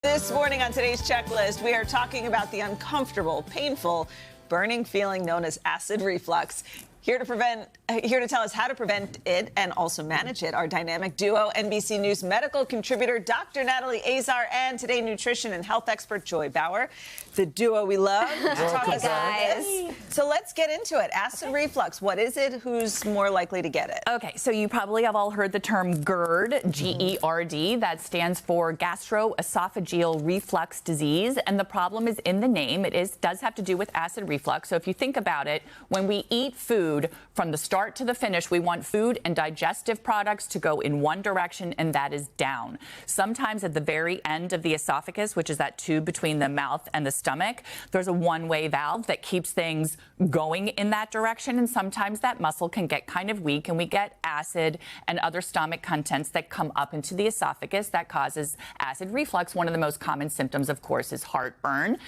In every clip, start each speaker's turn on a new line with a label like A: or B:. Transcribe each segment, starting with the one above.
A: This morning on today's checklist, we are talking about the uncomfortable, painful, burning feeling known as acid reflux. Here to tell us how to prevent it and also manage it, our dynamic duo, NBC News medical contributor Dr. Natalie Azar and today nutrition and health expert Joy Bauer. The duo we love.
B: Hey guys.
A: So let's get into it. Acid reflux, what is it? Who's more likely to get it?
B: Okay, so you probably have all heard the term GERD, G-E-R-D. That stands for Gastroesophageal Reflux Disease, and the problem is in the name. It does have to do with acid reflux. So if you think about it, when we eat food, from the start to the finish, we want food and digestive products to go in one direction, and that is down. Sometimes at the very end of the esophagus, which is that tube between the mouth and the stomach, there's a one-way valve that keeps things going in that direction, and sometimes that muscle can get kind of weak, and we get acid and other stomach contents that come up into the esophagus that causes acid reflux. One of the most common symptoms, of course, is heartburn.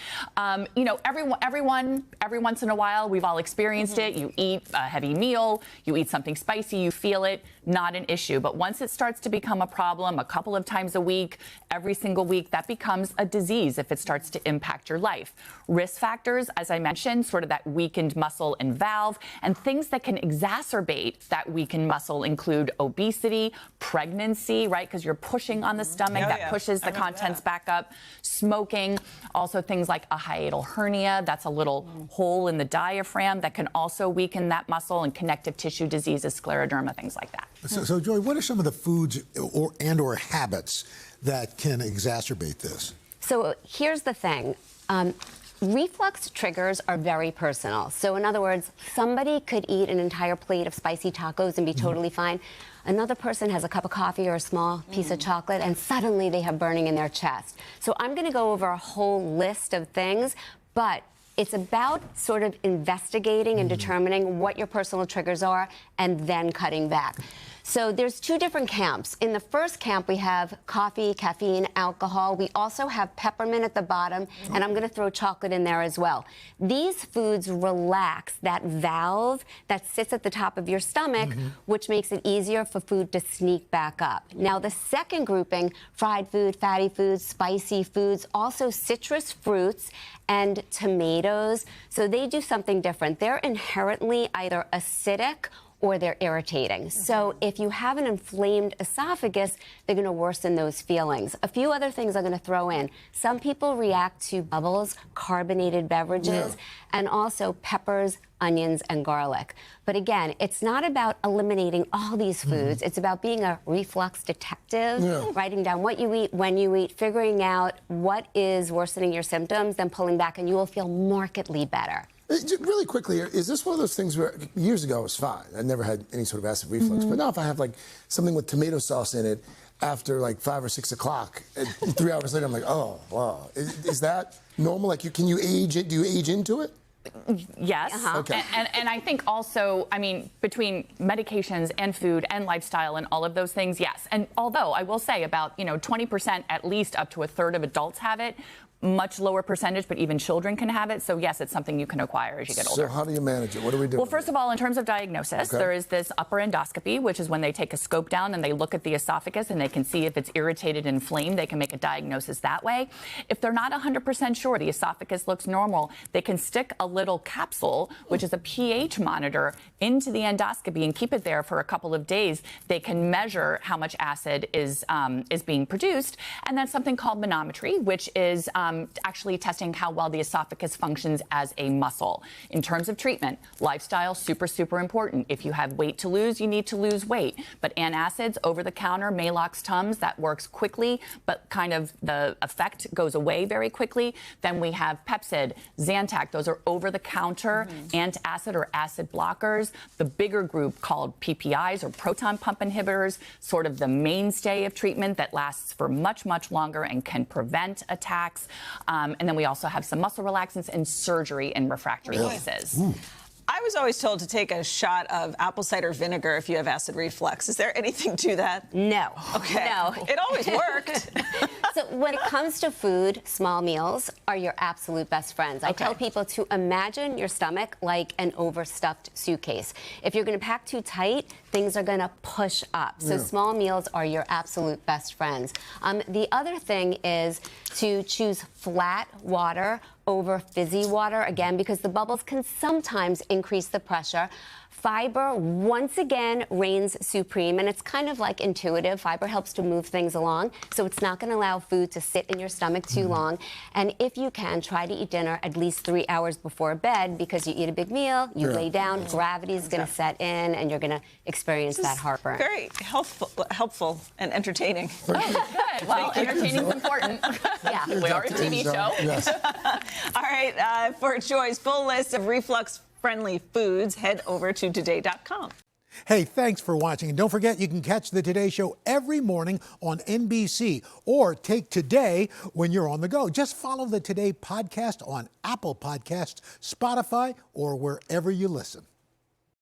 B: You know, every once in a while, we've all experienced it. You eat a heavy meal, you eat something spicy, you feel it, not an issue. But once it starts to become a problem a couple of times a week, every single week, that becomes a disease if it starts to impact your life. Risk factors, as I mentioned, sort of that weakened muscle and valve, and things that can exacerbate that weakened muscle include obesity, pregnancy, right, because you're pushing on the stomach, that pushes the contents back up, smoking, also things like a hiatal hernia, that's a little hole in the diaphragm that can also weaken that muscle, and connective tissue diseases, scleroderma, things like that.
C: So Joy, what are some of the foods or habits that can exacerbate this?
D: So here's the thing. Reflux triggers are very personal. So in other words, somebody could eat an entire plate of spicy tacos and be totally fine. Another person has a cup of coffee or a small piece of chocolate and suddenly they have burning in their chest. So I'm going to go over a whole list of things, but it's about sort of investigating and determining what your personal triggers are and then cutting back. So there's two different camps. In the first camp, we have coffee, caffeine, alcohol. We also have peppermint at the bottom, and I'm going to throw chocolate in there as well. These foods relax that valve that sits at the top of your stomach, which makes it easier for food to sneak back up. Now, the second grouping, fried food, fatty foods, spicy foods, also citrus fruits and tomatoes. So they do something different. They're inherently either acidic or they're irritating. So if you have an inflamed esophagus, they're going to worsen those feelings. A few other things I'm going to throw in. Some people react to bubbles, carbonated beverages, and also peppers, onions, and garlic. But again, it's not about eliminating all these foods. It's about being a reflux detective, writing down what you eat, when you eat, figuring out what is worsening your symptoms, then pulling back, and you will feel markedly better.
C: Really quickly, is this one of those things where years ago it was fine? I never had any sort of acid reflux. But now if I have like something with tomato sauce in it after like 5 or 6 o'clock, 3 hours later, I'm like, oh, wow. Is that normal? Like, can you age it? Do you age into it?
B: Yes.
C: Okay.
B: And I think also, I mean, between medications and food and lifestyle and all of those things, yes. And although I will say about, 20% at least up to a third of adults have it, much lower percentage, but even children can have it. So yes, it's something you can acquire as you get older.
C: So how do you manage it? What do we do?
B: Well, first of all, in terms of diagnosis, there is this upper endoscopy, which is when they take a scope down and they look at the esophagus and they can see if it's irritated and inflamed. They can make a diagnosis that way. If they're not 100% sure the esophagus looks normal, they can stick a little capsule, which is a pH monitor, into the endoscopy and keep it there for a couple of days. They can measure how much acid is being produced. And then something called manometry, which is actually testing how well the esophagus functions as a muscle. In terms of treatment, lifestyle, super, super important. If you have weight to lose, you need to lose weight. But antacids, over-the-counter, Maalox Tums, that works quickly, but kind of the effect goes away very quickly. Then we have Pepcid, Zantac. Those are over-the-counter antacid or acid blockers. The bigger group called PPIs or proton pump inhibitors, sort of the mainstay of treatment that lasts for much, much longer and can prevent attacks. And then we also have some muscle relaxants and surgery in refractory cases.
A: I was always told to take a shot of apple cider vinegar if you have acid reflux. Is there anything to that?
D: No.
A: Okay.
D: No.
A: It always worked.
D: So when it comes to food, small meals are your absolute best friends. I tell people to imagine your stomach like an overstuffed suitcase. If you're going to pack too tight, things are going to push up. So small meals are your absolute best friends. The other thing is to choose flat water over fizzy water, again, because the bubbles can sometimes increase the pressure. Fiber, once again, reigns supreme, and it's kind of like intuitive. Fiber helps to move things along, so it's not going to allow food to sit in your stomach too long. And if you can, try to eat dinner at least 3 hours before bed, because you eat a big meal, you lay down, gravity is going to set in, and you're going to experience that heartburn.
A: Very helpful and entertaining.
B: Good. Well, entertaining is important.
D: Yeah.
B: We are a TV show.
C: Yes.
A: All right, for Joy's full list of reflux-friendly foods, head over to today.com.
E: Hey, thanks for watching. And don't forget, you can catch the Today Show every morning on NBC or take Today when you're on the go. Just follow the Today podcast on Apple Podcasts, Spotify, or wherever you listen.